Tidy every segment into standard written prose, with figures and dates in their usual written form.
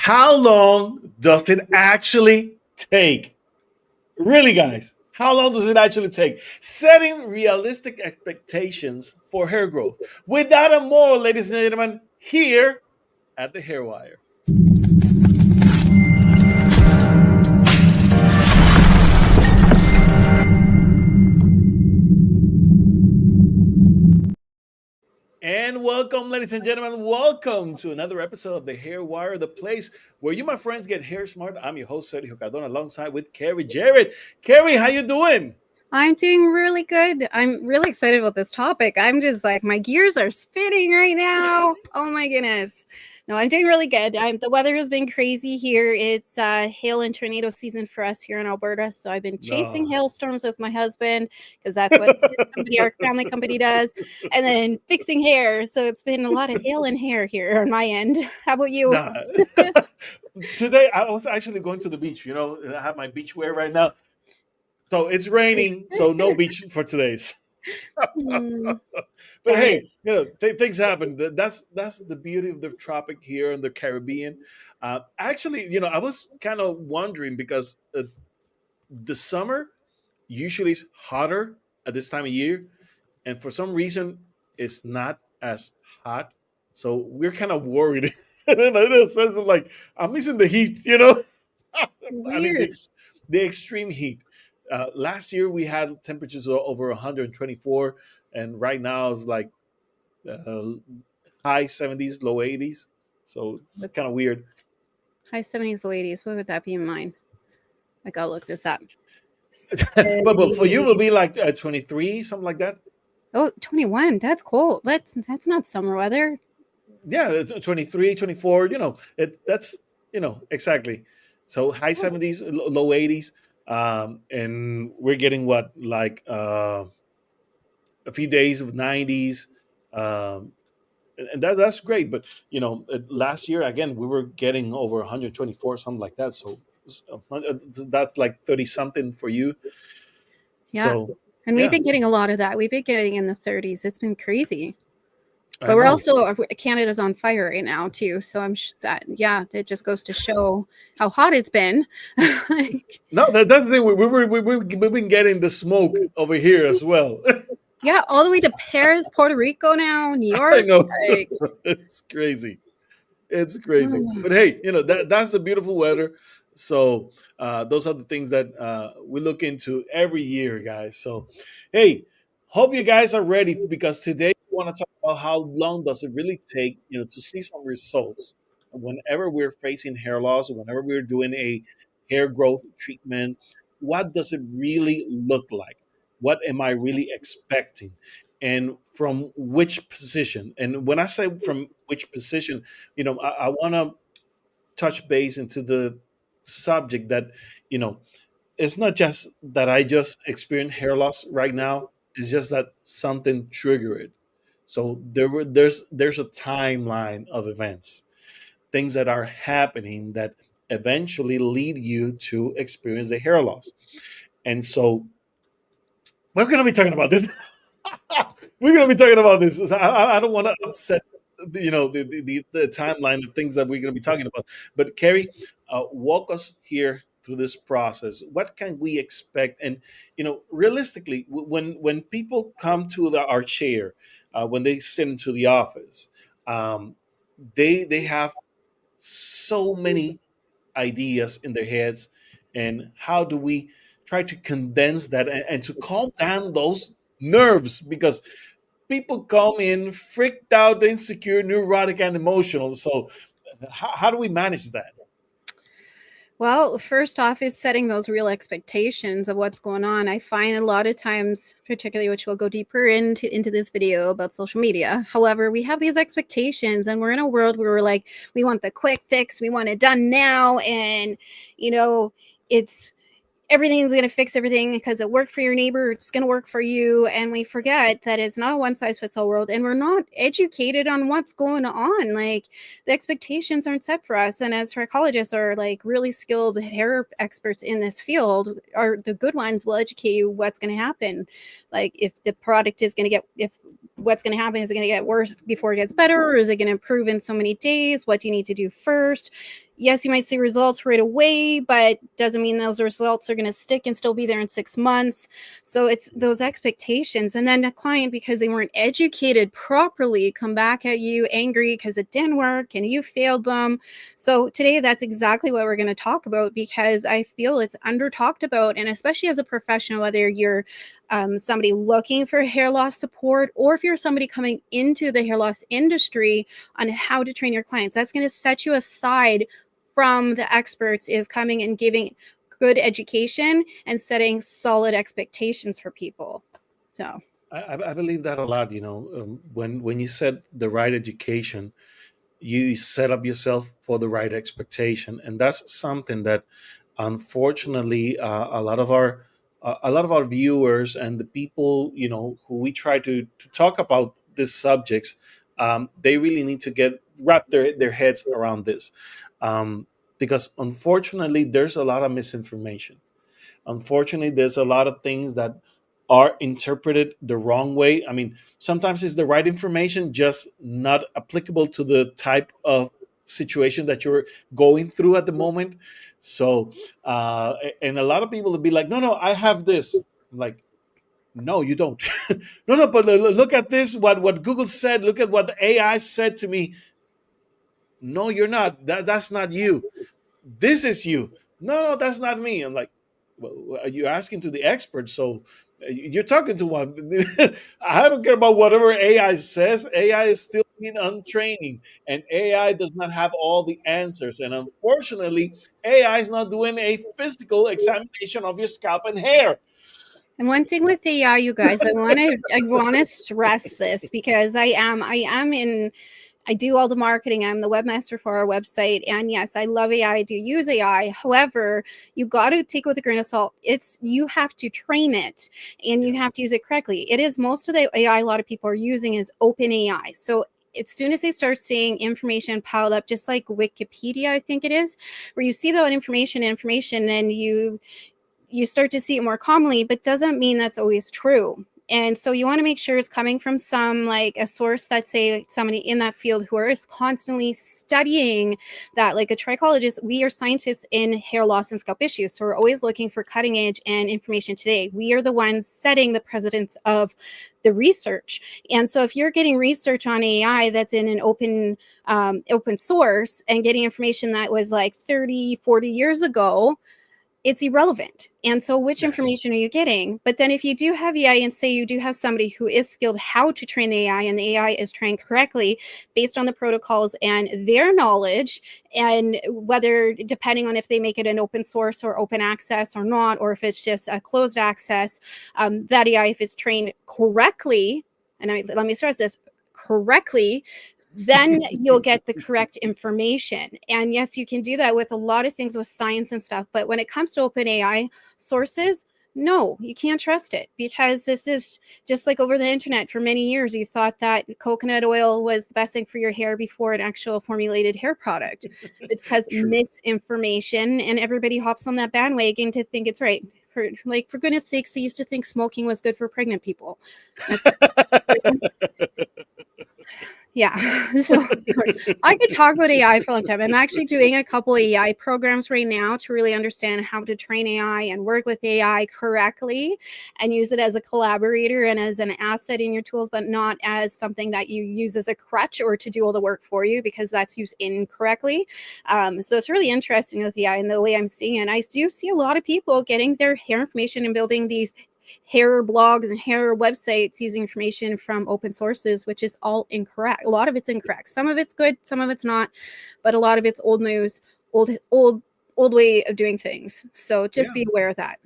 How long does it actually take? Really, guys, how long does it actually take? Setting realistic expectations for hair growth. Without a more, ladies and gentlemen, here at the Hair Wire. And welcome, ladies and gentlemen. Welcome to another episode of the Hair Wire, the place where you, my friends, get hair smart. I'm your host, Sergio Cardona, alongside with Carrie Jarrett. Carrie, how you doing? I'm doing really good. I'm really excited about this topic. I'm just like, my gears are spinning right now. Oh my goodness. No, I'm doing really good. The weather has been crazy here. It's hail and tornado season for us here in Alberta. So I've been chasing No. hailstorms with my husband because that's what our family company does. And then fixing hair. So it's been a lot of hail and hair here on my end. How about you? Nah. Today, I was actually going to the beach. And I have my beach wear right now. So it's raining, so no beach for today's. Hmm, But darn it. hey, things happen. That's the beauty of the tropic here in the Caribbean. Actually, I was kind of wondering because the summer usually is hotter at this time of year, and for some reason, it's not as hot. So we're kind of worried. In a sense of like, I'm missing the heat. I mean, Weird. the extreme heat. Last year we had temperatures over 124, and right now it's like uh, high 70s, low 80s. So it's kind of weird. High 70s, low 80s. What would that be in mine? I gotta look this up. But for you, it will 70s. be like 23, something like that. Oh, 21. That's cold. That's not summer weather. Yeah, 23, 24. That's exactly. So high 70s, low 80s, and we're getting what like a few days of 90s. Um, and that's great. But last year again we were getting over 124, something like that. So that's like 30 something for you. Yeah. So And we've yeah, been getting a lot of that. We've been getting in the 30s. It's been crazy. I But we're know. also Canada's on fire right now too. So that yeah, it just goes to show how hot it's been. Like, No, that's the thing. We've been getting the smoke over here as well. yeah, all the way to Paris, Puerto Rico now, New I York. know. Like, It's crazy. It's crazy. oh, But hey, that's the beautiful weather. So those are the things that we look into every year, guys. So hey, hope you guys are ready because today we want to talk about how long does it really take, to see some results whenever we're facing hair loss, or whenever we're doing a hair growth treatment. What does it really look like? What am I really expecting? And from which position? And when I say from which position, I want to touch base into the subject that you know it's not just that I just experienced hair loss right now. It's just that something triggered it. So there's a timeline of events, things that are happening that eventually lead you to experience the hair loss. And so we're going to be talking about this. We're going to be talking about this. So I don't want to upset the timeline of things that we're going to be talking about. But Carrie, walk us here through this process. What can we expect? And realistically, when people come to our chair, when they sit into the office, um, they have so many ideas in their heads, and how do we try to condense that and to calm down those nerves, because people come in freaked out, insecure, neurotic, and emotional. So how do we manage that? well, first off is setting those real expectations of what's going on. I find a lot of times, particularly which we'll go deeper into this video about social media. However, we have these expectations and we're in a world where we're like, we want the quick fix, we want it done now. And, you know, it's everything's going to fix everything because it worked for your neighbor, it's going to work for you. And we forget that it's not a one size fits all world, and we're not educated on what's going on. Like, the expectations aren't set for us, and as trichologists are like really skilled hair experts in this field, are the good ones will educate you what's going to happen. Like, if the product is going to get, if what's going to happen, is it going to get worse before it gets better, or is it going to improve in so many days? What do you need to do first? yes, you might see results right away, but doesn't mean those results are going to stick and still be there in 6 months. So it's those expectations. And then the client, because they weren't educated properly, come back at you angry because it didn't work and you failed them. So today, that's exactly what we're going to talk about, because I feel it's under talked about. And especially as a professional, whether you're somebody looking for hair loss support, or if you're somebody coming into the hair loss industry, on how to train your clients, that's going to set you aside from the experts, is coming and giving good education and setting solid expectations for people. So I believe that a lot. When you set the right education, you set up yourself for the right expectation, and that's something that, unfortunately, a lot of our viewers and the people who we try to talk about these subjects, they really need to get wrap their heads around this, because unfortunately there's a lot of misinformation. Unfortunately, there's a lot of things that are interpreted the wrong way. I mean, sometimes it's the right information, just not applicable to the type of situation that you're going through at the moment. So, and a lot of people will be like, no, no, I have this. I'm like, no, you don't. No, no, but look at this. What Google said. Look at what the AI said to me. No, you're not. That's not you. This is you. No, no, that's not me. I'm like, well, you're asking to the expert, so you're talking to one. I don't care about whatever AI says. AI is still in untraining, and AI does not have all the answers. And unfortunately, AI is not doing a physical examination of your scalp and hair. and one thing with AI, you guys, I want to stress this, because I do all the marketing. I'm the webmaster for our website. And yes, I love AI. I do use AI. However, you got to take it with a grain of salt. You have to train it and you Yeah, have to use it correctly. It is, most of the AI a lot of people are using is open AI. So as soon as they start seeing information piled up, just like Wikipedia, I think it is, where you see that information and you start to see it more commonly, but doesn't mean that's always true. And so you want to make sure it's coming from some, like a source that, say, somebody in that field who is constantly studying that, like a trichologist. We are scientists in hair loss and scalp issues, so we're always looking for cutting edge and information today. We are the ones setting the precedence of the research. And so if you're getting research on AI that's in an open source and getting information that was like 30, 40 years ago, it's irrelevant. And so which yes. information are you getting? But then if you do have AI, and say you do have somebody who is skilled how to train the AI, and the AI is trained correctly based on the protocols and their knowledge, and whether, depending on if they make it an open source or open access or not, or if it's just a closed access, that AI, if it's trained correctly, and let me stress this, correctly, then you'll get the correct information. And yes, you can do that with a lot of things with science and stuff. But when it comes to open AI sources, no, you can't trust it, because this is just like over the internet. For many years, you thought that coconut oil was the best thing for your hair before an actual formulated hair product. It's because True. misinformation, and everybody hops on that bandwagon to think it's right. For goodness sakes, they used to think smoking was good for pregnant people. That's yeah. So I could talk about AI for a long time. I'm actually doing a couple AI programs right now to really understand how to train AI and work with AI correctly, and use it as a collaborator and as an asset in your tools, but not as something that you use as a crutch or to do all the work for you, because that's used incorrectly. So it's really interesting with AI and the way I'm seeing it. I do see a lot of people getting their hair information and building these hair blogs and hair websites using information from open sources, which is all incorrect. A lot of it's incorrect. Some of it's good, some of it's not, but a lot of it's old news, old way of doing things. So just Yeah, be aware of that.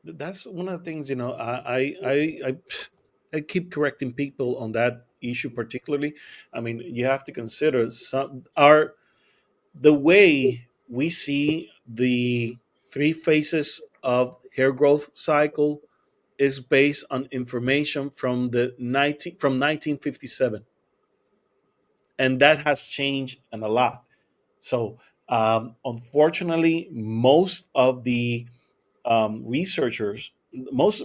that's one of the things. I keep correcting people on that issue particularly. I mean, you have to consider some our the way we see the three phases of hair growth cycle is based on information from the 1957, and that has changed and a lot. So, unfortunately, researchers, most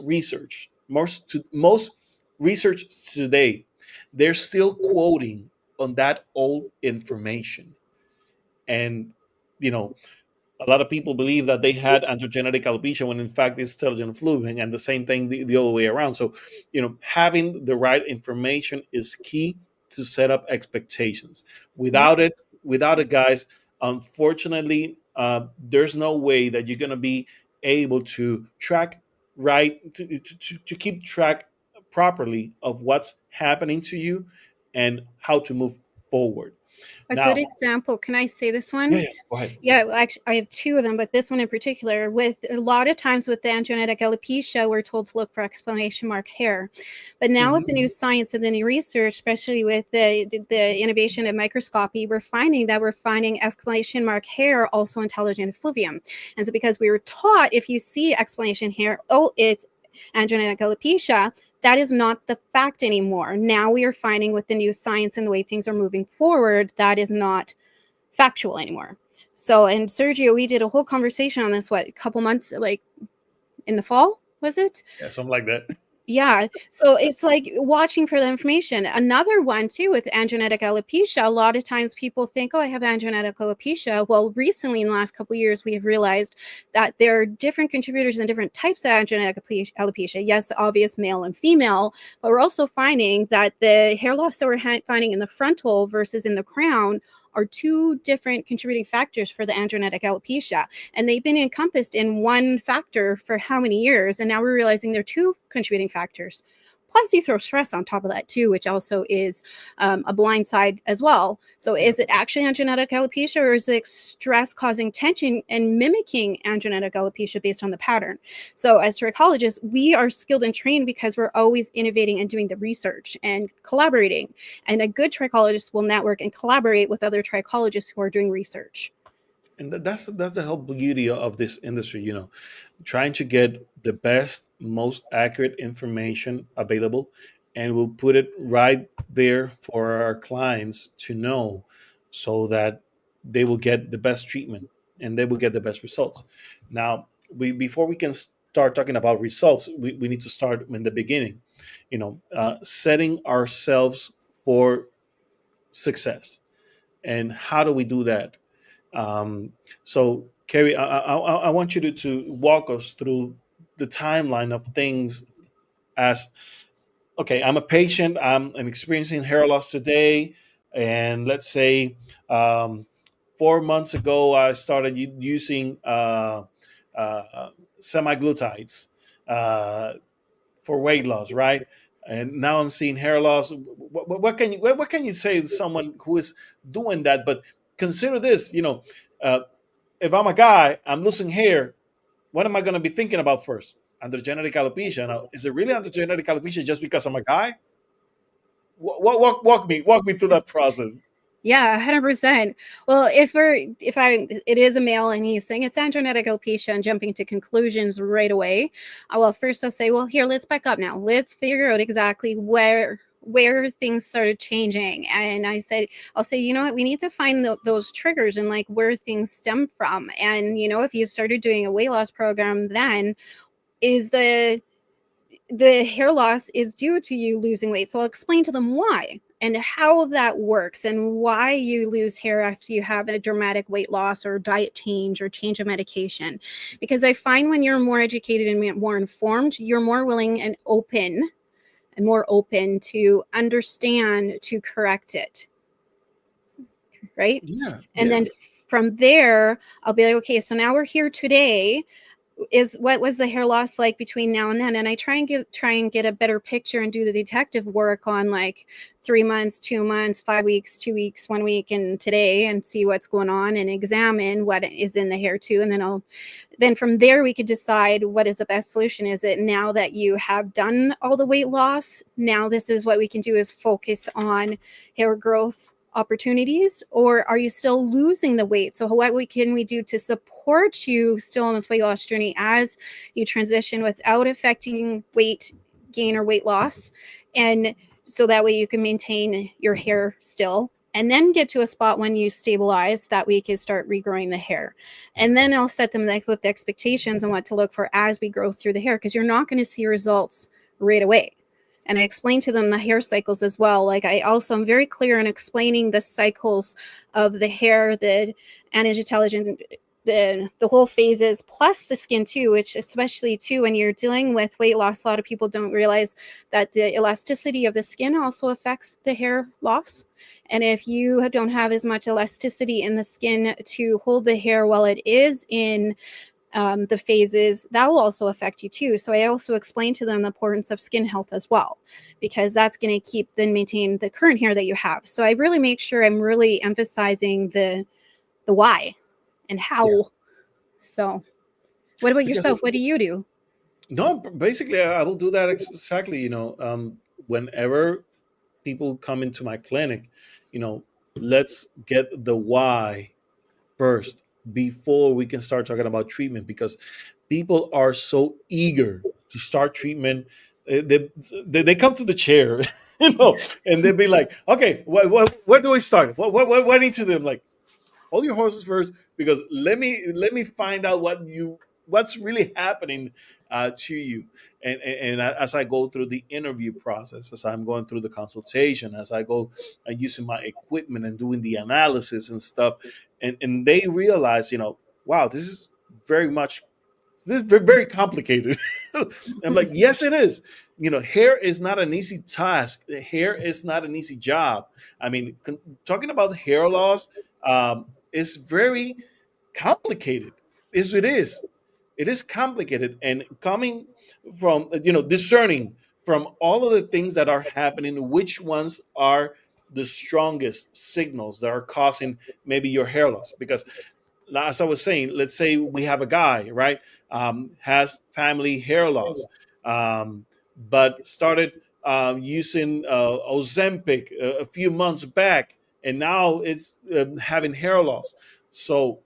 research today, they're still quoting on that old information, and you know, a lot of people believe that they had androgenetic alopecia when in fact it's telogen fluid, and the same thing the other way around. So, having the right information is key to set up expectations. Yep. Without it, guys, unfortunately, there's no way that you're going to be able to track right to keep track properly of what's happening to you and how to move forward. A good Now, example. Can I say this yeah, one? yeah, go ahead. Yeah, well, actually, I have two of them, but this one in particular, with a lot of times with the androgenetic alopecia, we're told to look for exclamation mark hair. But now with the new science and the new research, especially with the innovation of microscopy, we're finding exclamation mark hair also in telogen effluvium. And so because we were taught, if you see exclamation hair, oh, it's androgenetic alopecia, that is not the fact anymore. Now we are finding with the new science and the way things are moving forward, that is not factual anymore. So, and Sergio, we did a whole conversation on this, what, a couple months, like in the fall, was it? Yeah, something like that. Yeah. So it's like watching for the information. Another one too with androgenetic alopecia. A lot of times people think, oh, I have androgenetic alopecia. Well, recently in the last couple of years, we have realized that there are different contributors and different types of androgenetic alopecia. Yes, obvious male and female, but we're also finding that the hair loss that we're finding in the frontal versus in the crown are two different contributing factors for the androgenetic alopecia. And they've been encompassed in one factor for how many years? And now we're realizing they're two contributing factors. Plus, you throw stress on top of that too, which also is a blind side as well. So, Yeah. is it actually androgenetic alopecia, or is it stress causing tension and mimicking androgenetic alopecia based on the pattern? So, as trichologists, we are skilled and trained because we're always innovating and doing the research and collaborating. And a good trichologist will network and collaborate with other trichologists who are doing research. And that's the whole beauty of this industry, trying to get the best, most accurate information available, and we'll put it right there for our clients to know, so that they will get the best treatment and they will get the best results. Now, we before we can start talking about results, we need to start in the beginning, setting ourselves for success. And how do we do that? So, Carrie, I want you to walk us through the timeline of things. As okay, I'm a patient. I'm experiencing hair loss today, and let's say 4 months ago I started using semi-glutides uh, for weight loss, right? And now I'm seeing hair loss. What can you say to someone who is doing that? But consider this, uh, if I'm a guy, I'm losing hair. What am I going to be thinking about first? Androgenetic alopecia. Now, is it really androgenetic alopecia just because I'm a guy? Walk me through that process. Yeah, 100%. Well, it is a male and he's saying it's androgenetic alopecia and jumping to conclusions right away. Well, first I'll say, well, here, let's back up now. Let's figure out exactly where things started changing. And I'll say, you know what, we need to find those triggers and like where things stem from. And if you started doing a weight loss program, then is the hair loss is due to you losing weight. So I'll explain to them why and how that works and why you lose hair after you have a dramatic weight loss or diet change or change of medication. Because I find when you're more educated and more informed, you're more willing and more open to understand to correct it. Right. Yeah, And yeah. then from there, I'll be like, okay, so now we're here today. Is what was the hair loss like between now and then? And I try and get a better picture and do the detective work on like 3 months, 2 months, 5 weeks, 2 weeks, 1 week, and today, and see what's going on and examine what is in the hair too. And then from there we could decide what is the best solution. Is it now that you have done all the weight loss, now this is what we can do is focus on hair growth opportunities, or are you still losing the weight? So what can we do to support you still on this weight loss journey as you transition without affecting weight gain or weight loss, and so that way you can maintain your hair still, and then get to a spot when you stabilize that we can start regrowing the hair. And then I'll set them with the expectations and what to look for as we grow through the hair, because you're not going to see results right away. And I explain to them the hair cycles as well. Like I also am very clear in explaining the cycles of the hair, the antiintelligent, the whole phases, plus the skin too, which especially too when you're dealing with weight loss, a lot of people don't realize that the elasticity of the skin also affects the hair loss. And if you don't have as much elasticity in the skin to hold the hair while it is in the phases, that will also affect you too. So I also explain to them the importance of skin health as well, because that's going to keep then maintain the current hair that you have. So I really make sure I'm really emphasizing the why and Yeah, how. So what about because yourself? What do you do? no, basically, I will do that exactly. Whenever people come into my clinic, you know, let's get the why first before we can start talking about treatment, because people are so eager to start treatment. They come to the chair, and they'll be like, okay, where do I start? What I need to do? I'm like, hold your horses first, because let me find out what's really happening to you. And as I go through the interview process, as I'm going through the consultation, as I go using my equipment and doing the analysis and stuff, and they realize, wow, very much this is very complicated. I'm like, yes, it is. Hair is not an easy task. Hair is not an easy job. I mean, talking about hair loss, is very complicated. Is it is. It is complicated, and coming from discerning from all of the things that are happening, which ones are the strongest signals that are causing maybe your hair loss. Because as I was saying, let's say we have a guy, right, has family hair loss, but started using Ozempic a few months back, and now it's having hair loss. So,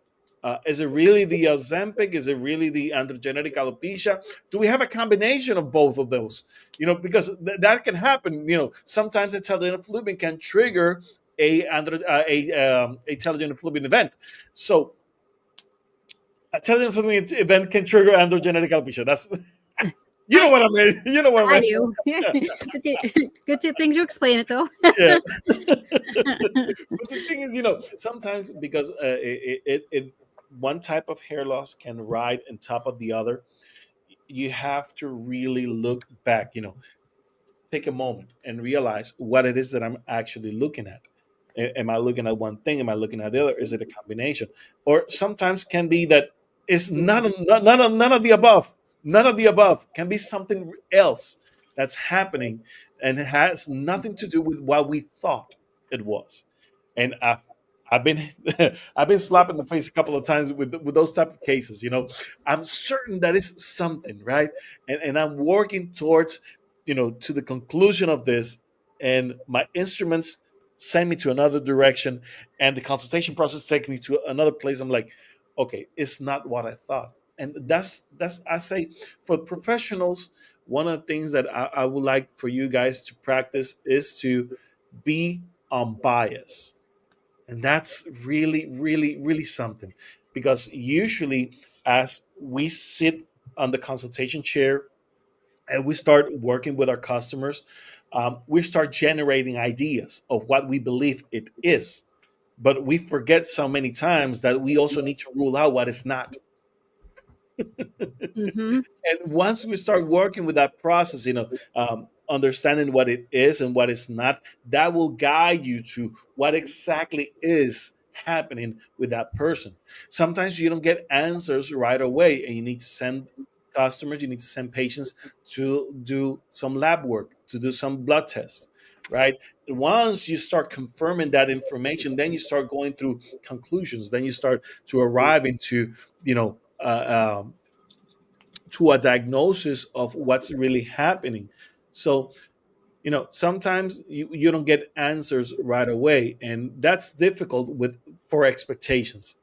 is it really the Ozempic? Is it really the androgenetic alopecia? Do we have a combination of both of those? Because that can happen. Sometimes a telogen effluvium can trigger a telogen effluvium event. So a telogen effluvium event can trigger androgenetic alopecia. That's you know I what I mean. You know what I I mean. do. Good thing to explain it though. Yeah. But the thing is, sometimes because one type of hair loss can ride on top of the other, you have to really look back. Take a moment and realize what it is that I'm actually looking at. Am I looking at one thing? Am I looking at the other? Is it a combination? Or sometimes can be that it's none of the above. None of the above can be something else that's happening, and it has nothing to do with what we thought it was. And I've been I've been slapped in the face a couple of times with those type of cases. I'm certain that it's something, right? And I'm working towards to the conclusion of this, and my instruments send me to another direction, and the consultation process takes me to another place. I'm like, okay, it's not what I thought. And that's I say, for professionals, one of the things that I would like for you guys to practice is to be unbiased. And that's really, really, really something, because usually as we sit on the consultation chair and we start working with our customers, we start generating ideas of what we believe it is. But we forget so many times that we also need to rule out what is not. Hmm. And once we start working with that process, understanding what it is and what is not, that will guide you to what exactly is happening with that person. Sometimes you don't get answers right away, and you need to send customers, you need to send patients to do some lab work, to do some blood tests, right? Once you start confirming that information, then you start going through conclusions, then you start to arrive into, you know, to a diagnosis of what's really happening. So, sometimes you don't get answers right away, and that's difficult with for expectations.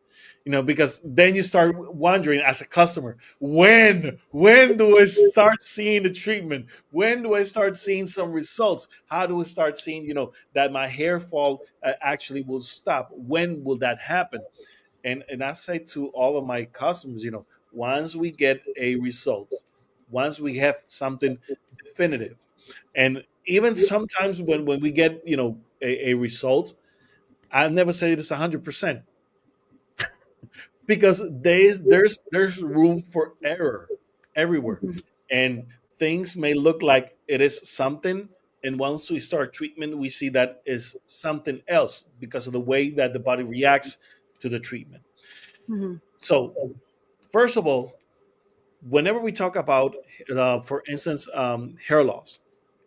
Because then you start wondering as a customer, when do I start seeing the treatment? When do I start seeing some results? How do I start seeing, that my hair fall actually will stop? When will that happen? And I say to all of my customers, once we get a result, once we have something definitive, And even sometimes when we get, a result, I never say it's 100%, because there's room for error everywhere, Mhm. and things may look like it is something, and once we start treatment, we see that is something else because of the way that the body reacts to the treatment. Mhm. So, first of all, whenever we talk about, for instance, hair loss,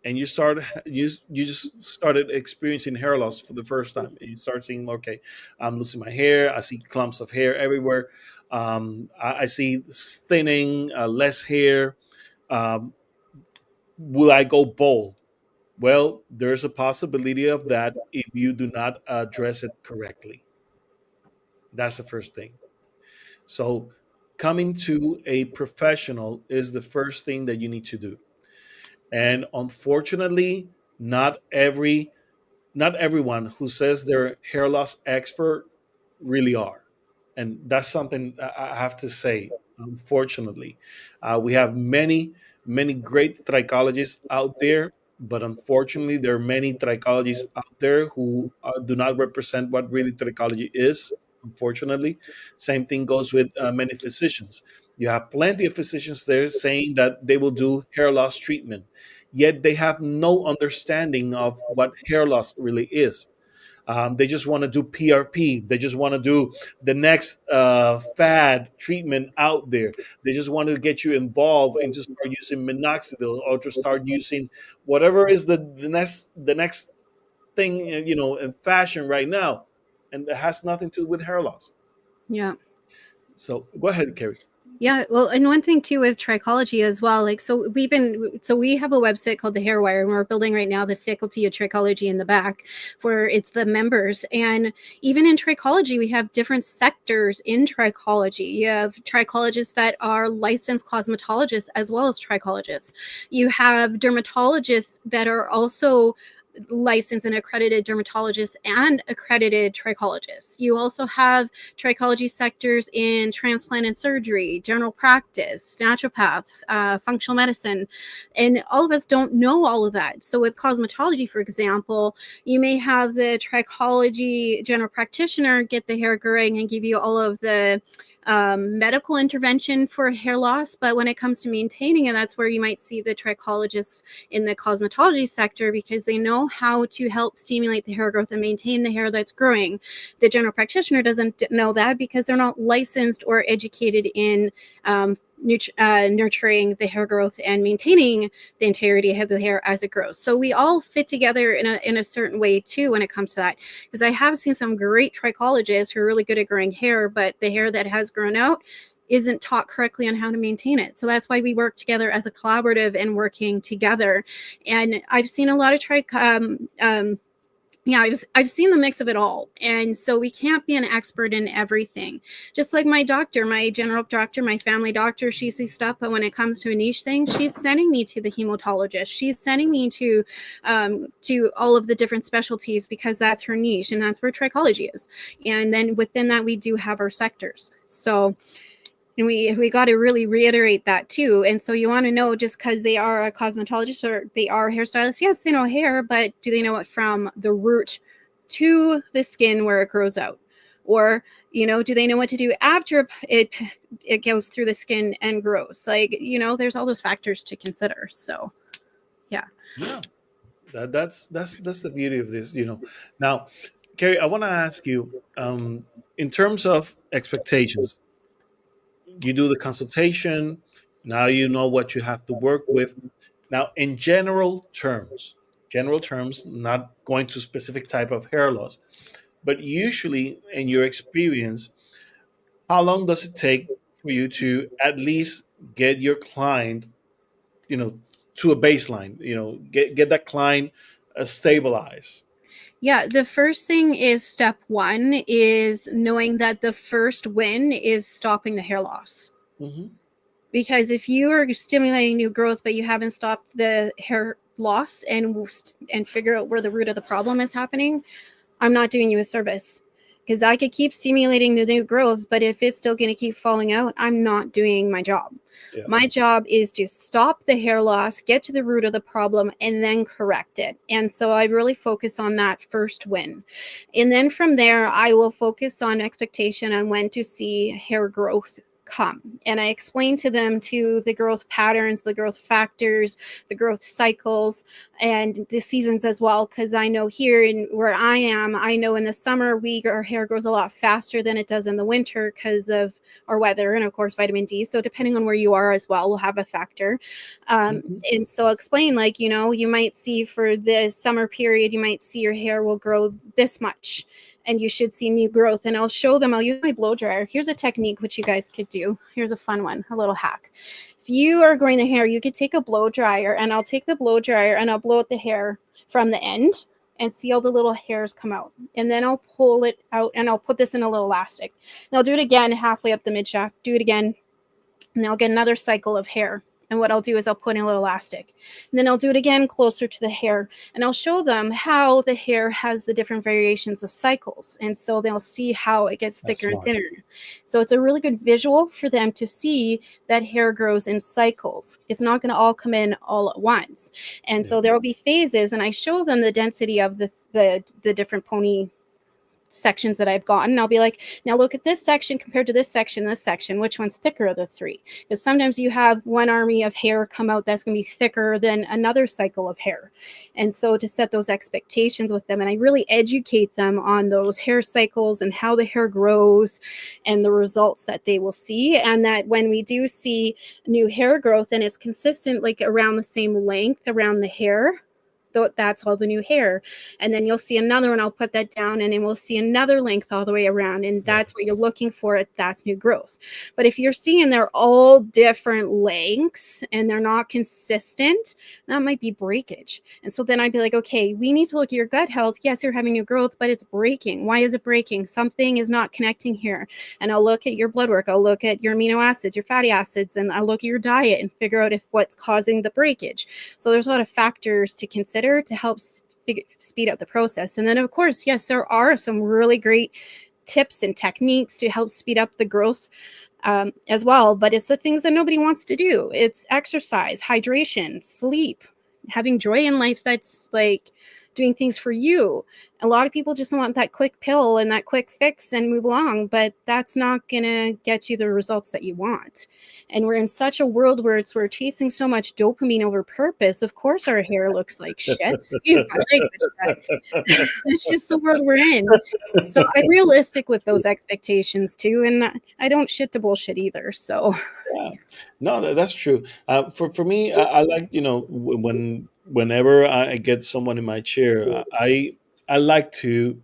and you just started experiencing hair loss for the first time, and you start seeing, okay, I'm losing my hair, I see clumps of hair everywhere, I see thinning, less hair, um, will I go bald? Well, there's a possibility of that if you do not address it correctly. That's the first thing. So coming to a professional is the first thing that you need to do. And unfortunately, not every not everyone who says they're hair loss expert really are, and that's something I have to say. Unfortunately, we have many great trichologists out there, but unfortunately, there are many trichologists out there who do not represent what really trichology is. Unfortunately, same thing goes with many physicians. You have plenty of physicians there saying that they will do hair loss treatment, yet they have no understanding of what hair loss really is. They just want to do PRP. They just want to do the next fad treatment out there. They just want to get you involved and to start using minoxidil, or to start using whatever is the next thing, in fashion right now, and it has nothing to do with hair loss. Yeah. So go ahead, Carrie. Yeah, well, and one thing too with trichology as well, like so we have a website called the Hairwire, and we're building right now the faculty of trichology in the back for it's the members. And even in trichology, we have different sectors in trichology. You have trichologists that are licensed cosmetologists as well as trichologists. You have dermatologists that are also licensed and accredited dermatologists and accredited trichologists. You also have trichology sectors in transplant and surgery, general practice, naturopath, functional medicine, and all of us don't know all of that. So with cosmetology, for example, you may have the trichology general practitioner get the hair growing and give you all of the medical intervention for hair loss, but when it comes to maintaining it, that's where you might see the trichologists in the cosmetology sector, because they know how to help stimulate the hair growth and maintain the hair that's growing. The general practitioner doesn't know that because they're not licensed or educated in nurturing the hair growth and maintaining the integrity of the hair as it grows. So we all fit together in a certain way too when it comes to that. Because I have seen some great trichologists who are really good at growing hair, but the hair that has grown out isn't taught correctly on how to maintain it. So that's why we work together as a collaborative and working together. And I've seen a lot of yeah, I've seen the mix of it all. And so we can't be an expert in everything. Just like my doctor, my general doctor, my family doctor, she sees stuff, but when it comes to a niche thing, she's sending me to the hematologist. She's sending me to all of the different specialties because that's her niche and that's where trichology is. And then within that, we do have our sectors. So and we got to really reiterate that too. And so you want to know, just because they are a cosmetologist or they are a hairstylist, yes, they know hair, but do they know it from the root to the skin where it grows out? Or do they know what to do after it goes through the skin and grows? Like, there's all those factors to consider. So yeah. Yeah, that's the beauty of this. Now, Carrie, I want to ask you, in terms of expectations. You do the consultation. Now you know what you have to work with. Now, in general terms, not going to specific type of hair loss, but usually in your experience, how long does it take for you to at least get your client, you know, to a baseline, get that client stabilized? Yeah, the first thing is step one is knowing that the first win is stopping the hair loss. Hmm. Because if you are stimulating new growth but you haven't stopped the hair loss and figure out where the root of the problem is happening, I'm not doing you a service. because I could keep stimulating the new growth, but if it's still going to keep falling out, I'm not doing my job. Yeah. My job is to stop the hair loss, get to the root of the problem, and then correct it. And so I really focus on that first win. And then from there, I will focus on expectation on when to see hair growth come. And I explain to them to the growth patterns, the growth factors, the growth cycles, and the seasons as well. Because I know here in where I am, I know in the summer our hair grows a lot faster than it does in the winter because of our weather and of course vitamin D. So depending on where you are as well will have a factor. Mhm. And so I'll explain, like, you know, you might see for the summer period, you might see your hair will grow this much and you should see new growth. And I'll show them, I'll use my blow dryer. Here's a technique which you guys could do. Here's a fun one, a little hack. If you are growing the hair, you could take a blow dryer, and I'll take the blow dryer and I'll blow out the hair from the end and see all the little hairs come out. And then I'll pull it out and I'll put this in a little elastic. And I'll do it again halfway up the mid shaft, do it again, and I'll get another cycle of hair. And what I'll do is I'll put in a little elastic. And then I'll do it again closer to the hair. And I'll show them how the hair has the different variations of cycles. And so they'll see how it gets That's thicker and smart. thinner. So it's a really good visual for them to see that hair grows in cycles. It's not going to all come in all at once. And Yeah. so there will be phases. And I show them the density of the different pony sections that I've gotten. I'll be like, now look at this section compared to this section, which one's thicker of the three? Because sometimes you have one army of hair come out that's going to be thicker than another cycle of hair. And so to set those expectations with them, and I really educate them on those hair cycles and how the hair grows and the results that they will see. And that when we do see new hair growth and it's consistent, like around the same length around the hair, that's all the new hair. And then you'll see another one, I'll put that down, and then we'll see another length all the way around, and Yeah. that's what you're looking for. That's new growth. But if you're seeing they're all different lengths and they're not consistent, that might be breakage. And so then I'd be like, okay, we need to look at your gut health. Yes, you're having new growth, but it's breaking. Why is it breaking? Something is not connecting here. And I'll look at your blood work, I'll look at your amino acids, your fatty acids, and I'll look at your diet and figure out if what's causing the breakage. So there's a lot of factors to consider to help speed up the process. And then, of course, yes, there are some really great tips and techniques to help speed up the growth as well. But it's the things that nobody wants to do. It's exercise, hydration, sleep, having joy in life. That's like doing things for you. A lot of people just want that quick pill and that quick fix and move along, but that's not going to get you the results that you want. And we're in such a world where we're chasing so much dopamine over purpose. Of course, our hair looks like shit. Excuse my language, but it's just the world we're in. So I'm realistic with those expectations too, and I don't shit to bullshit either. So Yeah, no, that's true. For me, I like, whenever I get someone in my chair, I like to,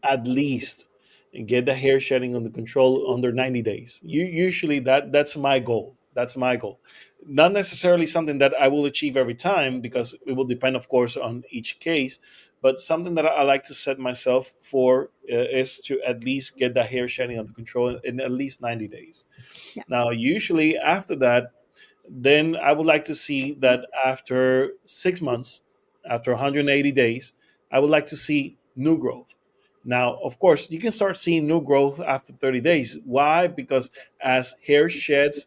at least get the hair shedding under control under 90 days. Usually that's my goal. That's my goal. Not necessarily something that I will achieve every time, because it will depend, of course, on each case. But something that I like to set myself for is to at least get the hair shedding under control in at least 90 days. yeah, Now, usually after that, then I would like to see that after 6 months, after 180 days, I would like to see new growth. Now, of course, you can start seeing new growth after 30 days. Why? Because as hair sheds,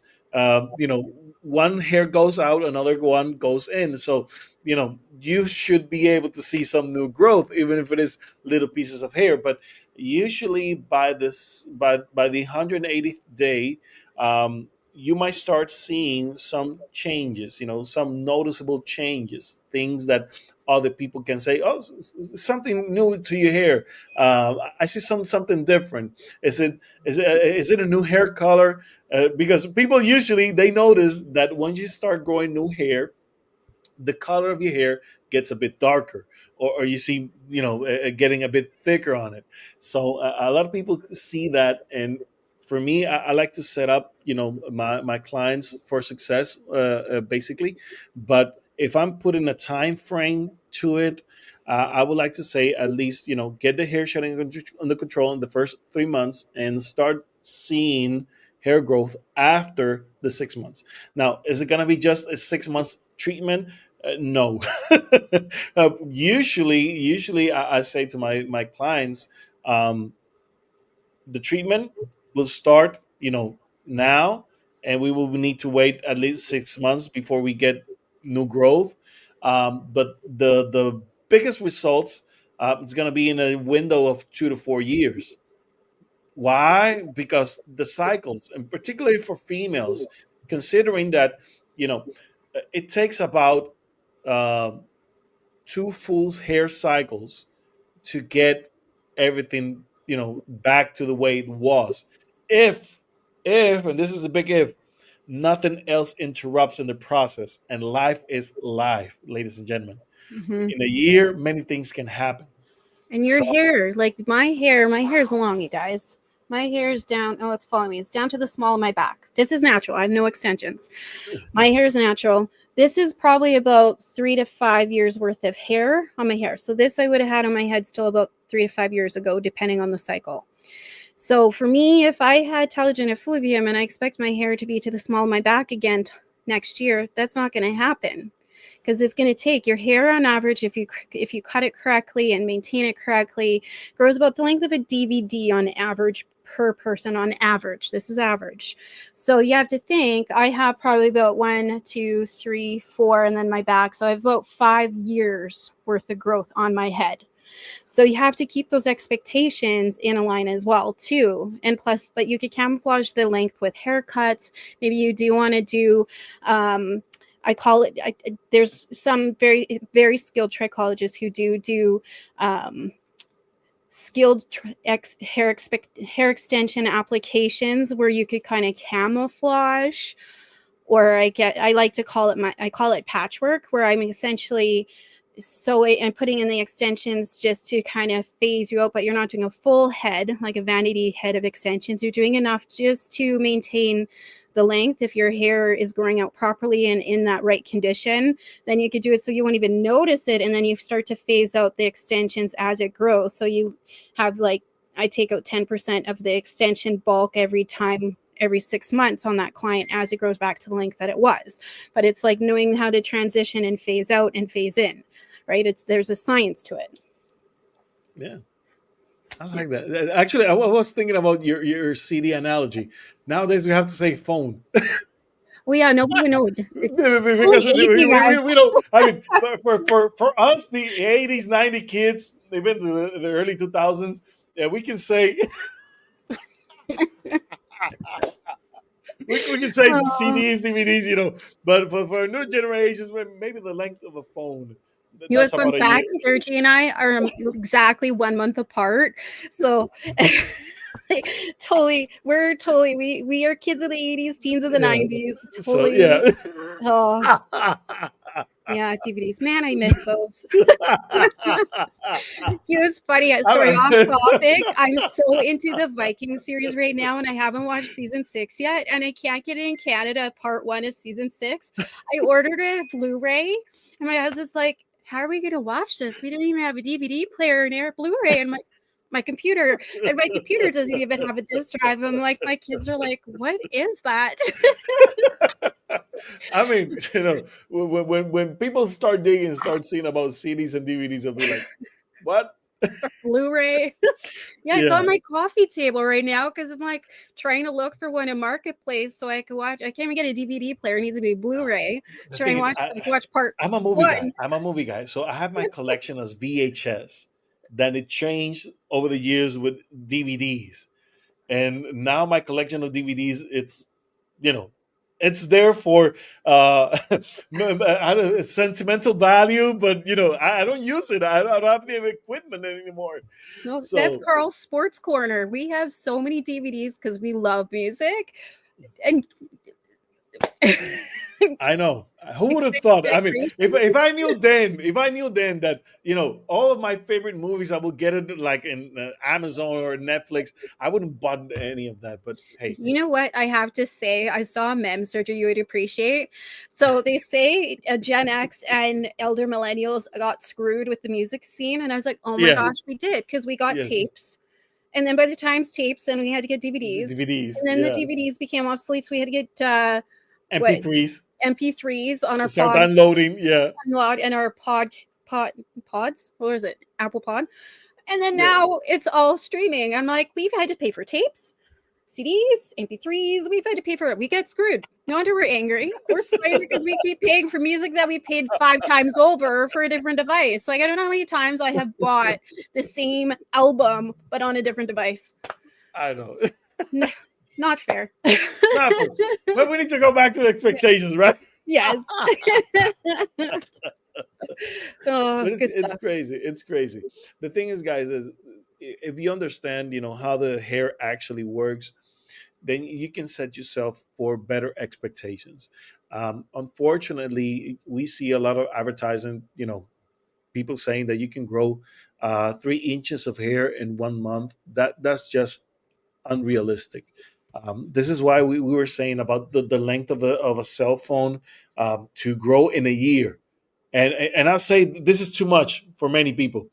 one hair goes out, another one goes in. So, you should be able to see some new growth, even if it is little pieces of hair. But usually by the 180th day, you might start seeing some changes, some noticeable changes, things that other people can say, oh, something new to your hair. I see something different. Is it a new hair color? Because people usually they notice that when you start growing new hair, the color of your hair gets a bit darker, or you see, getting a bit thicker on it. So a lot of people see that. And for me, I like to set up, my clients for success, basically. But if I'm putting a time frame to it, I would like to say at least, get the hair shedding under control in the first 3 months and start seeing hair growth after the 6 months. Now, is it going to be just a 6 months treatment? No. Usually, I say to my clients, um, the treatment will start, now, and we will need to wait at least 6 months before we get new growth. But the biggest results, it's going to be in a window of 2 to 4 years. Why? Because the cycles, and particularly for females, considering that, you know it takes about uh, two full hair cycles to get everything, back to the way it was. If and this is a big if, nothing else interrupts in the process, and life is life, ladies and gentlemen. Hmm. In a year, many things can happen. And your So hair, like my hair is long, you guys. My hair is down. Oh, it's following me. It's down to the small of my back. This is natural. I have no extensions. My hair is natural. This is probably about 3 to 5 years worth of hair on my hair. So this I would have had on my head still about 3 to 5 years ago, depending on the cycle. So for me, if I had telogen effluvium and I expect my hair to be to the small of my back again next year, that's not going to happen, because it's going to take your hair on average, if you cut it correctly and maintain it correctly, grows about the length of a DVD on average per person. On average, this is average. So you have to think I have probably about 1, 2, 3, 4, and then my back, so I have about 5 years worth of growth on my head. So you have to keep those expectations in a line as well too. And plus, but you could camouflage the length with haircuts. Maybe you do want to do I call it there's some very very skilled trichologists who do skilled hair extension applications where you could kind of camouflage, or I like to call it I call it patchwork, where I'm essentially and putting in the extensions just to kind of phase you out, but you're not doing a full head like a vanity head of extensions. You're doing enough just to maintain the length. If your hair is growing out properly and in that right condition, then you could do it so you won't even notice it, and then you start to phase out the extensions as it grows. So you have, like, I take out 10% of the extension bulk every time, every 6 months on that client as it grows back to the length that it was. But it's like knowing how to transition and phase out and phase in, right? There's a science to it. yeah, I Yeah. like that. Actually, I was thinking about your CD analogy. Nowadays, we have to say phone. Well, yeah, nobody would know. Because Only eight, you guys. we don't. I mean, for us, the 80s, 90 kids, even the early 2000s, yeah, we can say we can say Oh. CDs, DVDs, but for new generations, maybe the length of a phone. You know, That's what, fun about a year. fact, Sergi and I are exactly 1 month apart. So totally, we are kids of the 80s, teens of the Yeah. 90s. So Totally. yeah. Oh, yeah, DVDs. Man, I miss those. It was funny. Sorry, off topic. I'm so into the Viking series right now, and I haven't watched season 6 yet, and I can't get it in Canada. Part 1 is season 6. I ordered a Blu-ray, and my husband's like, "How are we going to watch this? We don't even have a DVD player and air Blu-ray." And my computer, and my computer doesn't even have a disk drive. I'm like, my kids are like, "What is that?" I mean, when people start digging and start seeing about CDs and DVDs, they'll be like, "What?" Blu-ray. Yeah, it's on Yeah. my coffee table right now because I'm like trying to look for one in Marketplace so I could watch. I can't even get a DVD player; it needs to be Blu-ray. The Try thing and is, watch. I can watch part I'm a movie guy. one. I'm a movie guy. So I have my collection as VHS. Then it changed over the years with DVDs, and now my collection of DVDs, you know it's there for I don't, sentimental value, but I don't use it. I don't have the equipment anymore. No, that's So Carl's Sports Corner. We have so many DVDs because we love music, and I know. Who would it's have thought? I mean, if different. if I knew then, that all of my favorite movies, I would get it like in Amazon or Netflix. I wouldn't bought any of that. But hey, You know what I have to say? I saw a meme, Sergio, you would appreciate. So they say Gen X and elder millennials got screwed with the music scene. And I was like, oh my yeah, gosh, we did, because we got yeah, tapes. And then by the times tapes, then we had to get DVDs. DVDs, And then the yeah, DVDs became obsolete. So we had to get what? MP3s. MP3s on our Start downloading. Yeah, and our pod pods. What is it? Apple Pod. And then yeah. now it's all streaming. I'm like, we've had to pay for tapes, CDs, MP3s. We've had to pay for it. We get screwed. No wonder we're angry. We're sorry because we keep paying for music that we paid 5 times over for a different device. Like, I don't know how many times I have bought the same album, but on a different device. I know. Not fair. Nothing. But we need to go back to expectations, right? Yes. Oh, But good it's stuff. crazy. It's crazy. The thing is, guys, is if you understand, how the hair actually works, then you can set yourself for better expectations. Unfortunately, we see a lot of advertising. People saying that you can grow 3 inches of hair in 1 month. That's just unrealistic. This is why we were saying about the length of a cell phone to grow in a year. And I'll say this is too much for many people.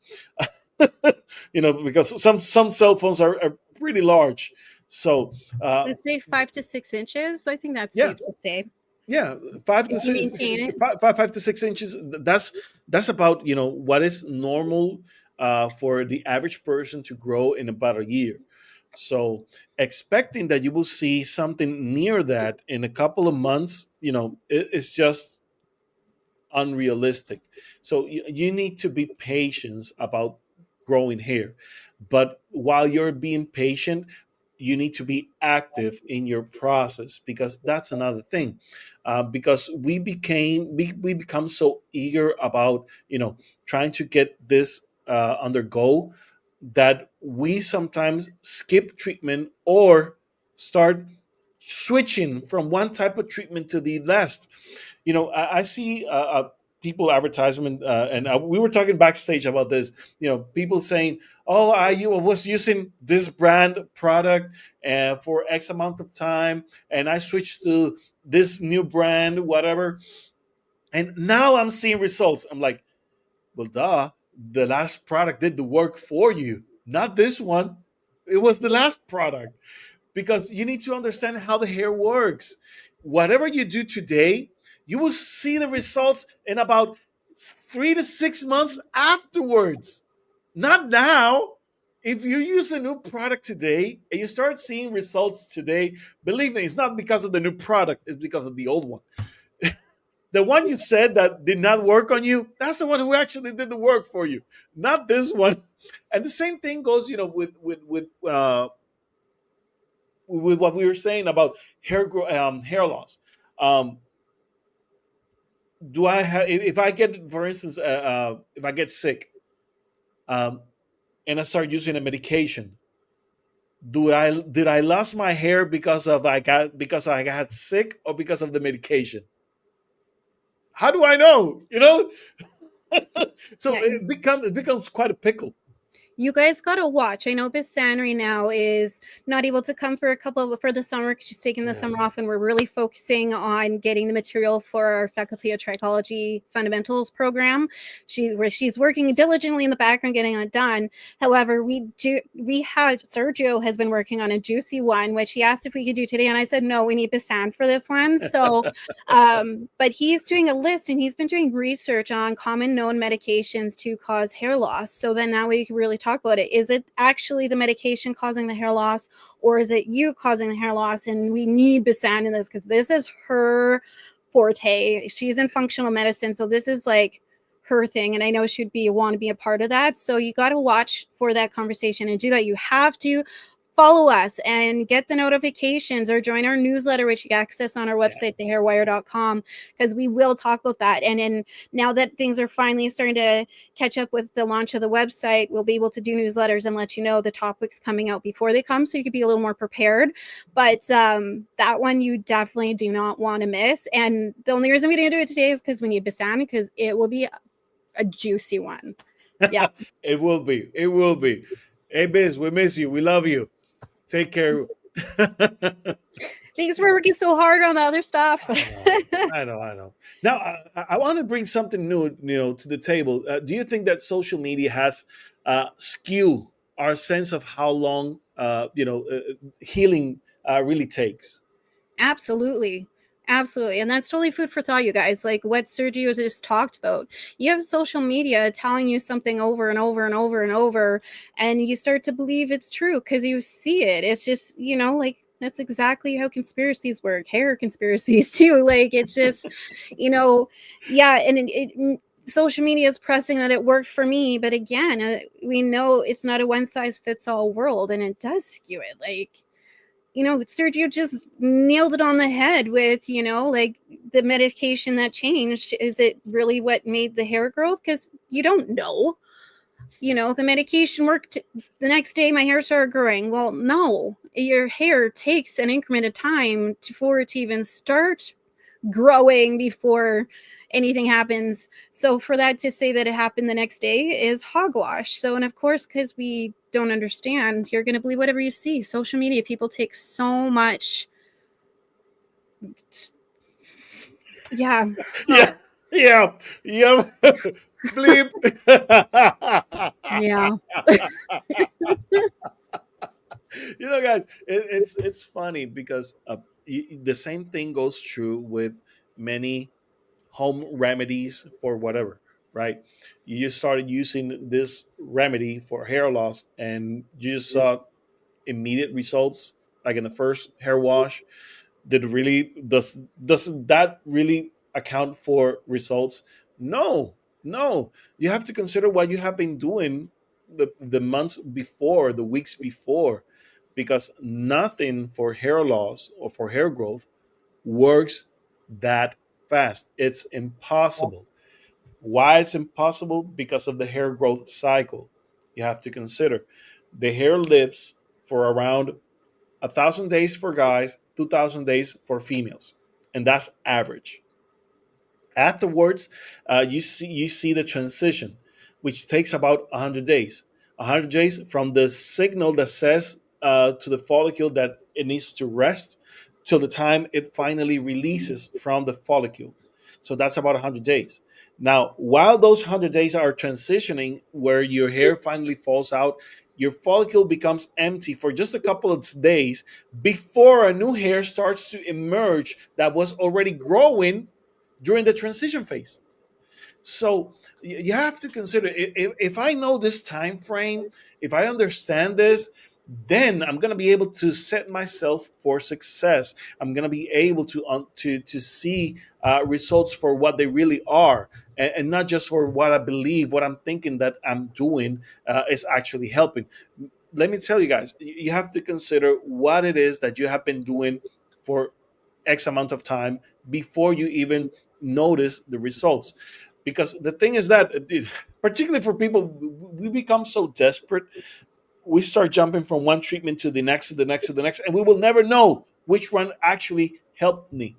Because some cell phones are pretty large. So Let's say 5 to 6 inches. I think that's yeah, safe to say. yeah, five to If you six, maintain it. 5 to 6 inches. That's about what is normal for the average person to grow in about a year. So expecting that you will see something near that in a couple of months, it's just unrealistic. So you need to be patient about growing hair. But while you're being patient, you need to be active in your process, because that's another thing. Because we become so eager about trying to get this undergo, that we sometimes skip treatment or start switching from one type of treatment to the last. I see people advertisement, and we were talking backstage about this. People saying, "Oh, was using this brand product for X amount of time, and I switched to this new brand, whatever, and now I'm seeing results." I'm like, "Well, duh, the last product did the work for you, not this one. It was the last product." Because you need to understand how the hair works. Whatever you do today, you will see the results in about 3 to 6 months afterwards, not now. If you use a new product today and you start seeing results today, believe me, it's not because of the new product, it's because of the old one. The one you said that did not work on you, that's the one who actually did the work for you, not this one. And the same thing goes, with what we were saying about hair loss. Um, do I have if I get, for instance, if I get sick, um, and I start using a medication, do I did I lost my hair because I got sick, or because of the medication? How do I know? So Yeah, it becomes quite a pickle. you guys gotta watch. I know Bisan right now is not able to come for for the summer because she's taking the Yeah. summer off, and we're really focusing on getting the material for our Faculty of Trichology Fundamentals program. She's working diligently in the background getting it done. However, we had Sergio has been working on a juicy one, which he asked if we could do today, and I said no, we need Bisan for this one. So but he's doing a list, and he's been doing research on common known medications to cause hair loss. So then now we can really talk about it. Is it actually the medication causing the hair loss, or is it you causing the hair loss? And we need Bisan in this because this is her forte. She's in functional medicine, so this is like her thing, and I know she'd want to be a part of that. So you got to watch for that conversation and do that. You have to follow us and get the notifications, or join our newsletter, which you access on our website, Yeah. thehairwire.com, because we will talk about that. And then now that things are finally starting to catch up with the launch of the website, we'll be able to do newsletters and let you know the topics coming out before they come, so you could be a little more prepared. But that one you definitely do not want to miss. And the only reason we didn't do it today is because we need Basan, because it will be a juicy one. Yeah. It will be. It will be. Hey, Biz, we miss you. We love you. Take care. Thanks for working so hard on the other stuff. I know, I know, I know. Now, I want to bring something new, to the table. Do you think that social media has skewed our sense of how long, healing really takes? Absolutely. Absolutely. And that's totally food for thought, you guys. Like what Sergio just talked about. You have social media telling you something over and over and over and over, and you start to believe it's true because you see it. It's just, like that's exactly how conspiracies work. Hair conspiracies too. Like it's just, you know, yeah. And social media is pressing that it worked for me. But again, we know it's not a one size fits all world, and it does skew it. Like, Sergio just nailed it on the head with, like the medication that changed. Is it really what made the hair growth? Because you don't know. The medication worked the next day, my hair started growing. Well, no, your hair takes an increment of time for it to even start growing before anything happens. So for that to say that it happened the next day is hogwash. So, and of course, because we don't understand, you're going to believe whatever you see. Social media, people take so much. Yeah. Yeah, yeah, yeah. Bleep. Yeah. Guys, it's funny because the same thing goes true with many home remedies for whatever, right? You just started using this remedy for hair loss, and you just saw immediate results, like in the first hair wash. Did really does that really account for results? No, no. You have to consider what you have been doing the months before, the weeks before, because nothing for hair loss or for hair growth works that fast. It's impossible. Why it's impossible? Because of the hair growth cycle. You have to consider the hair lives for around 1,000 days for guys, 2,000 days for females, and that's average. Afterwards, you see the transition, which takes about 100 days. 100 days from the signal that says to the follicle that it needs to rest till the time it finally releases from the follicle. So that's about 100 days. Now, while those 100 days are transitioning, where your hair finally falls out, your follicle becomes empty for just a couple of days before a new hair starts to emerge that was already growing during the transition phase. So you have to consider, if I know this time frame, if I understand this, then I'm going to be able to set myself for success. I'm going to be able to see results for what they really are, and not just for what I believe, what I'm thinking that I'm doing is actually helping. Let me tell you guys, you have to consider what it is that you have been doing for X amount of time before you even notice the results. Because the thing is that, particularly for people, we become so desperate, we start jumping from one treatment to the next, to the next, to the next, and we will never know which one actually helped me.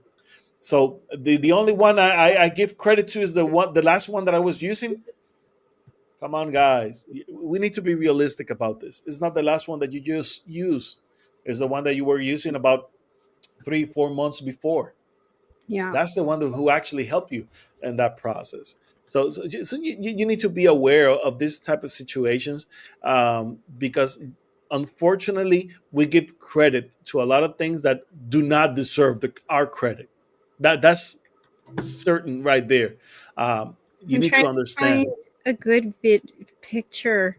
So the only one I give credit to is the last one that I was using. Come on, guys, we need to be realistic about this. It's not the last one that you just used. It's the one that you were using about 3 4 months before. Yeah. That's the one who actually helped you in that process. So you need to be aware of this type of situations, because unfortunately we give credit to a lot of things that do not deserve our credit. That's certain right there. You I'm need to trying to understand find it. a good picture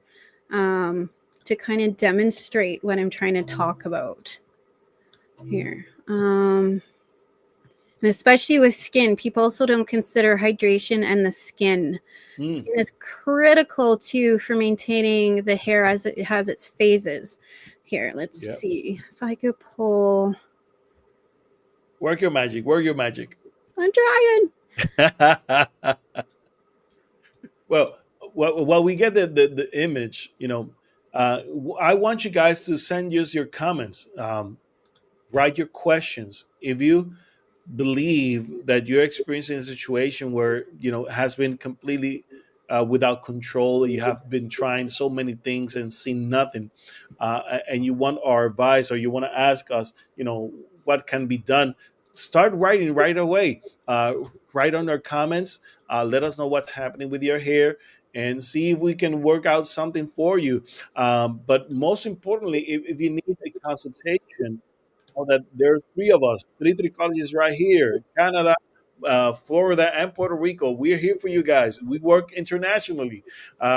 um, to kind of demonstrate what I'm trying to talk about here. And especially with skin, people also don't consider hydration and the skin. Mm, Skin is critical too for maintaining the hair as it has its phases. Here, let's yeah. see if I could pull. Work your magic. Work your magic. I'm trying. Well, while we get the image, I want you guys to send us your comments, write your questions. If you believe that you're experiencing a situation where has been completely without control, you have been trying so many things and seen nothing, and you want our advice, or you want to ask us, what can be done, start writing right away. Write on our comments. Let us know what's happening with your hair, and see if we can work out something for you. But most importantly, if you need a consultation, know that there are three of us, three trichologists right here, Canada, Florida, and Puerto Rico. We're here for you guys. We work internationally.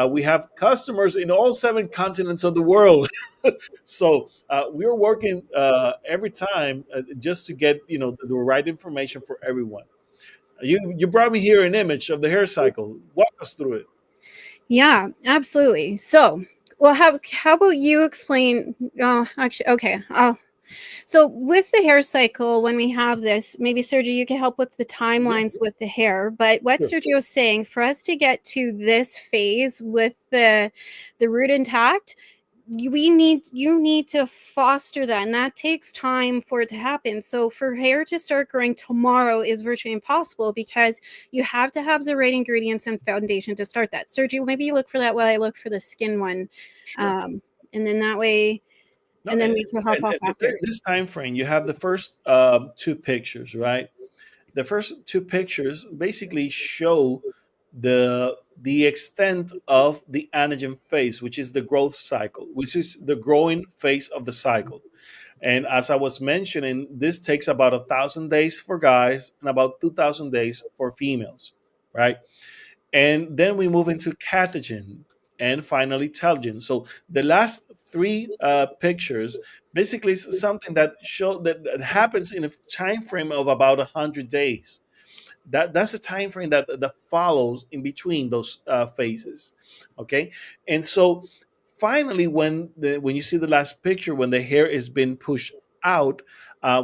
We have customers in all seven continents of the world. So we're working every time just to get the right information for everyone. You brought me here an image of the hair cycle. Walk us through it. Yeah, absolutely. So, well, how about you explain? Oh, actually, okay. So with the hair cycle, when we have this, maybe Sergio, you can help with the Yeah, timelines with the hair. But what sure. Sergio was saying, for us to get to this phase with the root intact, you need to foster that, and that takes time for it to happen. So for hair to start growing tomorrow is virtually impossible because you have to have the right ingredients and foundation to start that. Sergio, maybe you look for that while I look for the skin one, Sure. um, and then that way, No, and then we can hop off after. this time frame, you have the first two pictures, right? The first two pictures basically show the extent of the anagen phase, which is the growth cycle, which is the growing phase of the cycle. And as I was mentioning, this takes about 1,000 days for guys and about 2,000 days for females, right? And then we move into catagen and finally telogen. So the last three pictures basically is something that show that happens in a time frame of about 100 days. That's a time frame that follows in between those phases. Okay, and so finally, when you see the last picture, when the hair is being pushed out,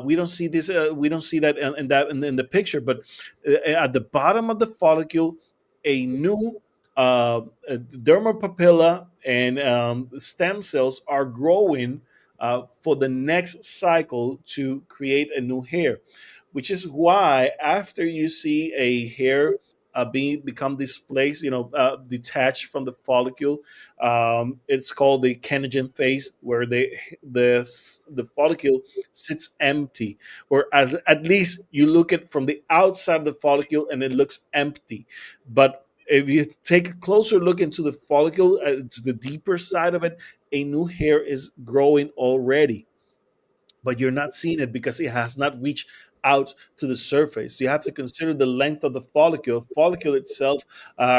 we don't see this. We don't see that in the picture, but at the bottom of the follicle, a new dermal papilla and stem cells are growing for the next cycle to create a new hair, which is why after you see a hair become displaced, detached from the follicle, it's called the canagen phase, where the follicle sits empty, or at least you look at from the outside of the follicle and it looks empty. But if you take a closer look into the follicle, to the deeper side of it, a new hair is growing already, but you're not seeing it because it has not reached out to the surface. You have to consider the length of the follicle. Follicle itself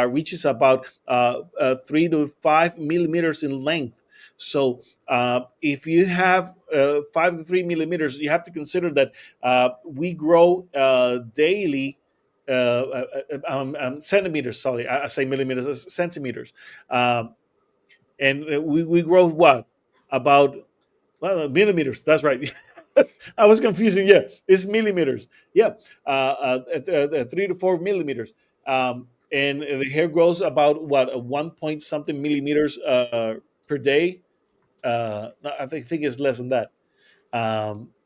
reaches about 3 to 5 millimeters in length. So if you have 5 to 3 millimeters, you have to consider that we grow daily. Centimeters, sorry, I say millimeters, centimeters. Um, and we grow what? About millimeters. That's right. I was confusing. Yeah, it's millimeters. Yeah, 3 to 4 millimeters. And the hair grows about what, a 1 point something millimeters per day. No, I think it's less than that.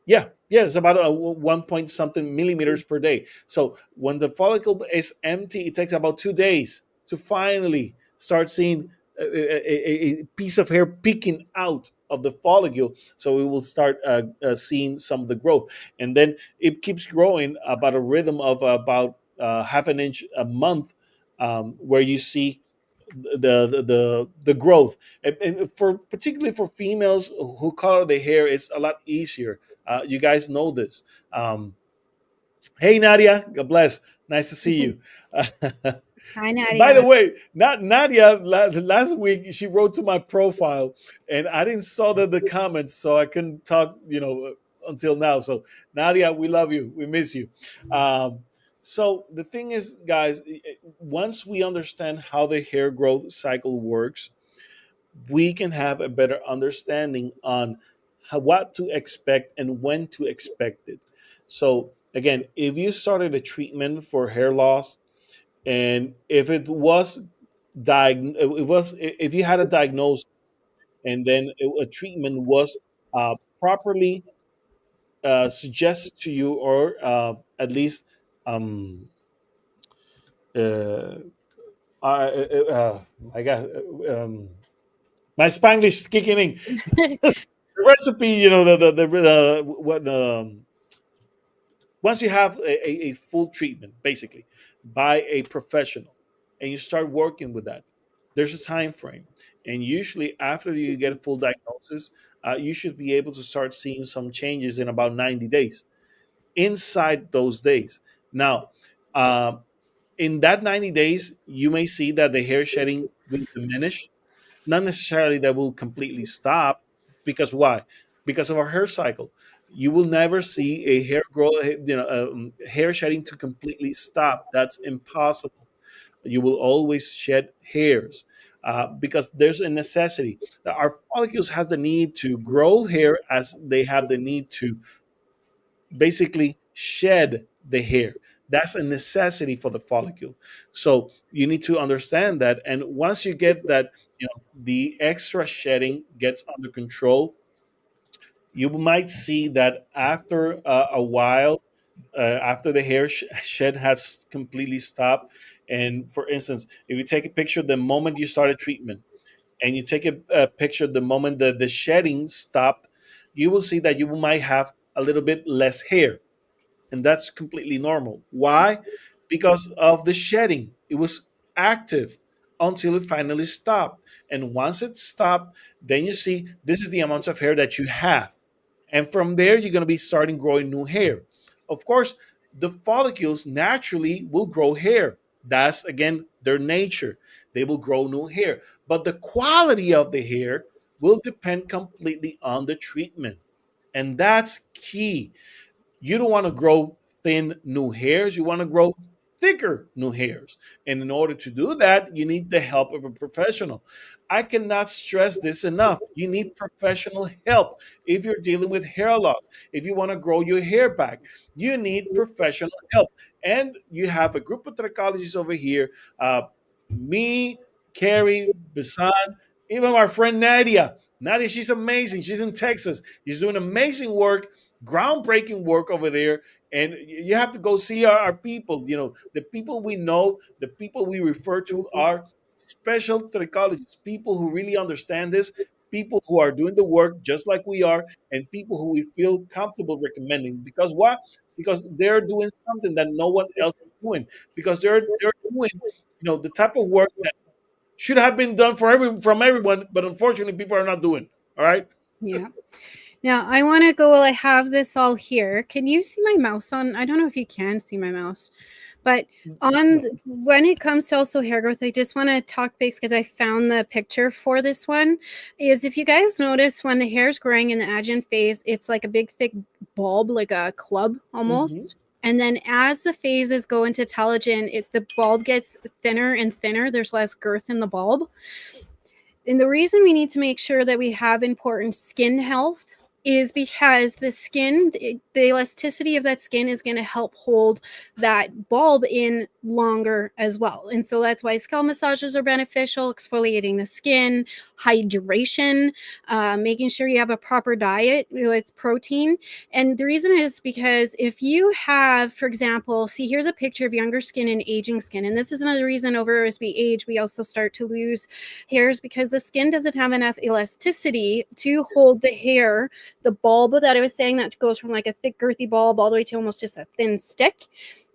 Yeah, it's about a 1 point something millimeters per day. So when the follicle is empty, it takes about 2 days to finally start seeing a piece of hair peeking out of the follicle. So we will start seeing some of the growth, and then it keeps growing about a rhythm of about half an inch a month, where you see the growth. And for particularly for females who color their hair, it's a lot easier. You guys know this. Hey Nadia, God bless. Nice to see you. Hi, By the Nadia. way, not Nadia. Last week she wrote to my profile, and I didn't saw the comments, so I couldn't talk. Until now. So Nadia, we love you. We miss you. Um, so the thing is, guys, once we understand how the hair growth cycle works, we can have a better understanding on what to expect and when to expect it. So again, if you started a treatment for hair loss, and if it was if you had a diagnosis, and then a treatment was properly suggested to you, or at least um, uh, I got my Spanglish is kicking in. The recipe, the what once you have a full treatment, basically by a professional, and you start working with that, there's a time frame. And usually, after you get a full diagnosis, you should be able to start seeing some changes in about 90 days. Inside those days, now, uh, in that 90 days, you may see that the hair shedding will diminish. Not necessarily that will completely stop, because why? Because of our hair cycle. You will never see a hair grow, hair shedding to completely stop. That's impossible. You will always shed hairs, because there's a necessity. Our follicles have the need to grow hair as they have the need to basically shed the hair. That's a necessity for the follicle. So you need to understand that. And once you get that, the extra shedding gets under control, you might see that after a while, after the hair shed has completely stopped. And for instance, if you take a picture the moment you started treatment, and you take a picture the moment that the shedding stopped, you will see that you might have a little bit less hair, and that's completely normal. Why? Because of the shedding. It was active until it finally stopped. And once it stopped, then you see this is the amount of hair that you have. And from there, you're going to be starting growing new hair. Of course, the follicles naturally will grow hair. That's, again, their nature. They will grow new hair. But the quality of the hair will depend completely on the treatment. And that's key. You don't want to grow thin new hairs. You want to grow thicker new hairs. And in order to do that, you need the help of a professional. I cannot stress this enough. You need professional help if you're dealing with hair loss. If you want to grow your hair back, you need professional help. And you have a group of trichologists over here, me, Carrie, Bisan, even my friend Nadia. Nadia, she's amazing. She's in Texas. She's doing amazing work, groundbreaking work over there. And you have to go see our people. The people we know, the people we refer to are special trichologists, people who really understand this, people who are doing the work just like we are, and people who we feel comfortable recommending. Because what? Because they're doing something that no one else is doing. Because they're doing, the type of work that should have been done from everyone, but unfortunately, people are not doing. All right. Yeah. Now I want to go. Well, I have this all here. Can you see my mouse on? I don't know if you can see my mouse, but No. when it comes to also hair growth, I just want to talk base because I found the picture for this one. Is if you guys notice when the hair is growing in the adjuvant phase, it's like a big thick bulb, like a club Hmm. almost. And then as the phases go into telogen, the bulb gets thinner and thinner. There's less girth in the bulb. And the reason we need to make sure that we have important skin health is because the skin, the elasticity of that skin is going to help hold that bulb in longer as well. And so that's why scalp massages are beneficial, exfoliating the skin, hydration, making sure you have a proper diet with protein. And the reason is because if you have, for example, see, here's a picture of younger skin and aging skin. And this is another reason over as we age, we also start to lose hairs because the skin doesn't have enough elasticity to hold the hair. The bulb that I was saying that goes from like a thick girthy bulb all the way to almost just a thin stick,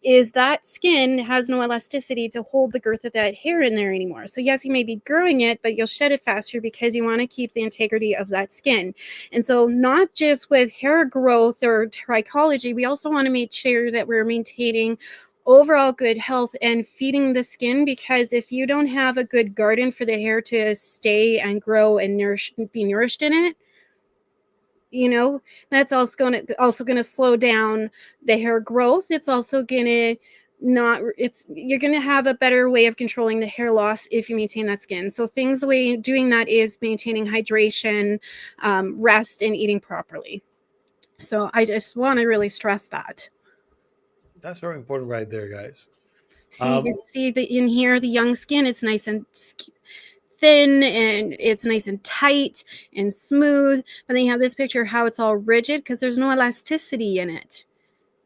is that skin has no elasticity to hold the girth of that hair in there anymore. So yes, you may be growing it, but you'll shed it faster because you want to keep the integrity of that skin. And so not just with hair growth or trichology, we also want to make sure that we're maintaining overall good health and feeding the skin, because if you don't have a good garden for the hair to stay and grow and be nourished in it, that's also going to slow down the hair growth. It's also going to not it's you're going to have a better way of controlling the hair loss if you maintain that skin. So things the way doing that is maintaining hydration, rest, and eating properly. So I just want to really stress that. That's very important right there, guys. See, you can Um, see that in here, the young skin, it's nice and thin and it's nice and tight and smooth. But then you have this picture how it's all rigid because there's no elasticity in it.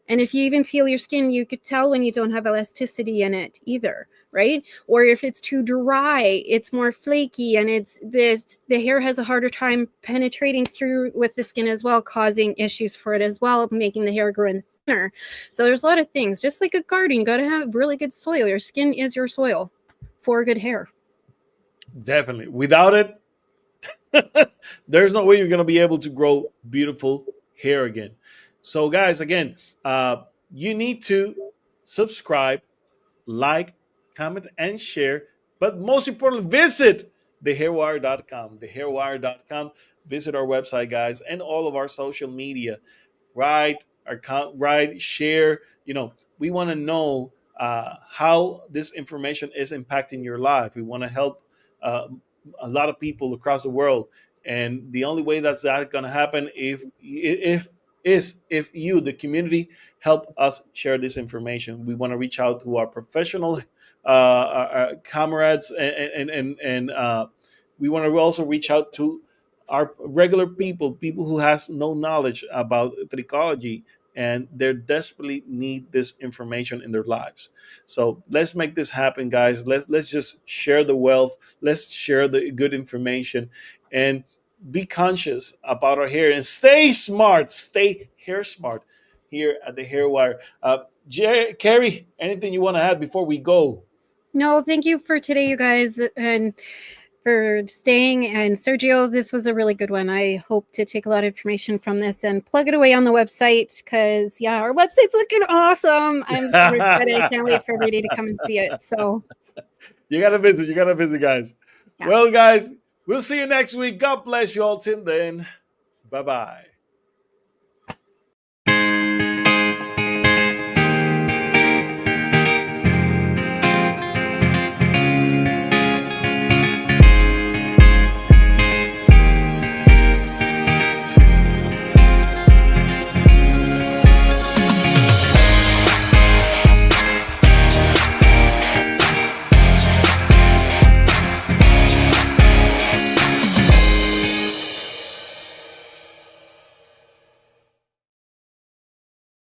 And if you even feel your skin, you could tell when you don't have elasticity in it either, right? Or if it's too dry, it's more flaky and the hair has a harder time penetrating through with the skin as well, causing issues for it as well, making the hair grow in thinner. So there's a lot of things. Just like a garden, you got to have really good soil. Your skin is your soil for good hair. Definitely. Without it, there's no way you're going to be able to grow beautiful hair again. So, guys, again, uh, you need to subscribe, like, comment, and share. But most importantly, visit thehairwire.com. Thehairwire.com. Visit our website, guys, and all of our social media. Right, right, share. We want to know how this information is impacting your life. We want to help uh, a lot of people across the world, and the only way that going to happen if you, the community, help us share this information. We want to reach out to our professional comrades, and we want to also reach out to our regular people who has no knowledge about trichology, and they desperately need this information in their lives. So let's make this happen, guys. Let's just share the wealth. Let's share the good information, and be conscious about our hair, and stay smart. Stay hair smart here at the Hair Wire. Carrie, anything you want to add before we go? No, thank you for today, you guys, and for staying. And Sergio, this was a really good one. I hope to take a lot of information from this and plug it away on the website, because, yeah, our website's looking awesome. I'm super excited. I can't wait for everybody to come and see it. So you gotta visit. You gotta visit, guys. yeah. Well, guys, we'll see you next week. God bless you all. Till then, bye bye.